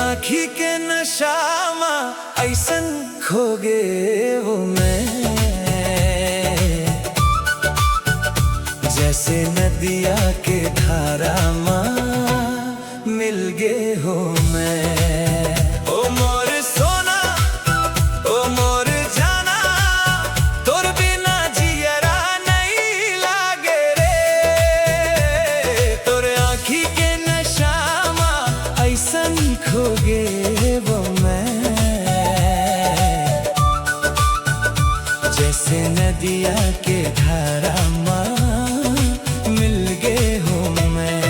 आँखी के नशामा ऐसन खो गे वो मैं, जैसे नदिया के धारा माँ मिल गे हो मैं। ओ मोर सोना, ओ मोर जाना, तोर बिना जियरा नहीं लागे रे। तोर आँखी के नशामा ऐसन खो गे वो मैं, जैसे नदिया के धारा माँ मिल गे हो मैं।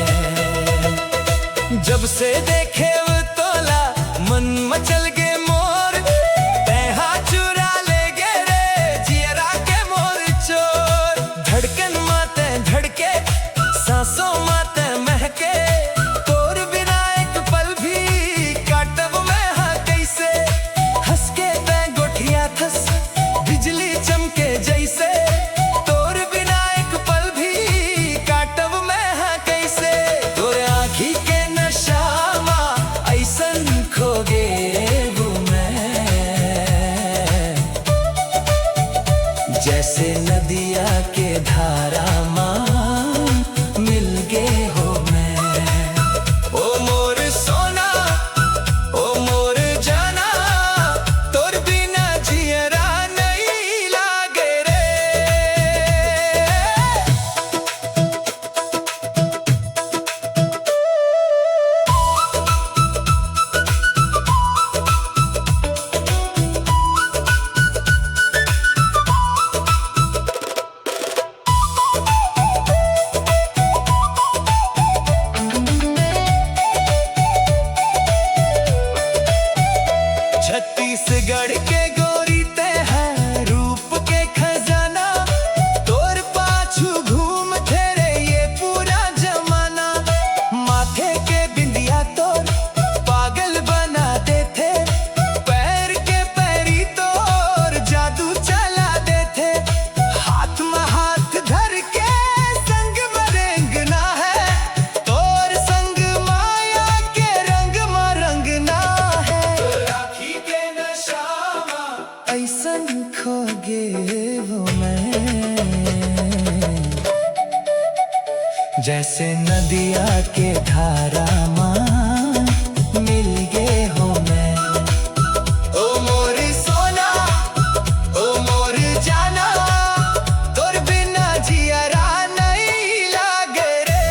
जब से देखे वो तोला मन मचल गे मोर, तैहा चुरा ले गे रे जियरा के मोर चोर। धड़कन माते धड़के सांसों माते महके, तोर बिना एक पल भी काटब मैं हाँ कैसे। हंस के तै गोठिया थस बिजली चमके जैसे, तोर बिना एक पल भी काटब मैं हाँ कैसे। तोर आँखी के नशामा ऐसन खो गे वो मैं, जैसे नदिया के धारा माँ मिल गे हो मैं। ओ मोर सोना, ओ मोर जाना, तोर बिना जियरा नहीं लागे रे। छत्तीसगढ़ के गोरी ते है रूप के खजाना, तोर पाछू घूम थे ये पूरा जमाना। माथे के बिंदिया तोर पागल बना देते, पैर के पैरी तोर जादू चला देते। हाथ में हाथ धर के संग में रेंगना है, तोर संग माया के रंग में रंगना है। आँखी के नशामा ऐसन खो गे वो मैं, जैसे नदिया के धारा माँ मिल गे हो मैं। ओ मोर सोना, ओ मोर जाना, तोर बिना जियरा नहीं लागे रे।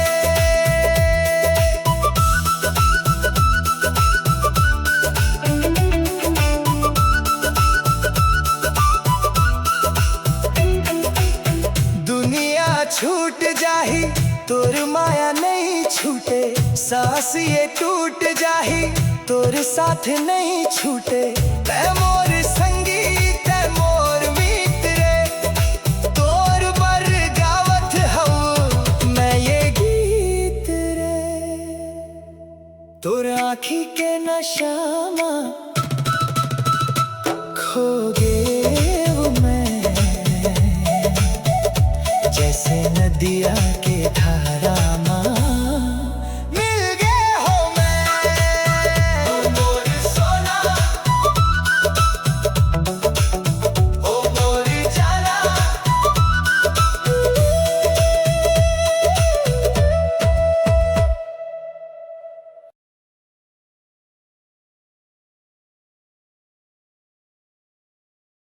दुनिया छूट जाही तोर माया नहीं छूटे, सांस ये टूट जाही तोर साथ नहीं छूटे। तै मोर संगी तै मोर मीत रे, तोर बर गावत हूँ मैं ये गीत रे। तोर आँखी के नशामा खो गे वो मैं, जैसे नदिया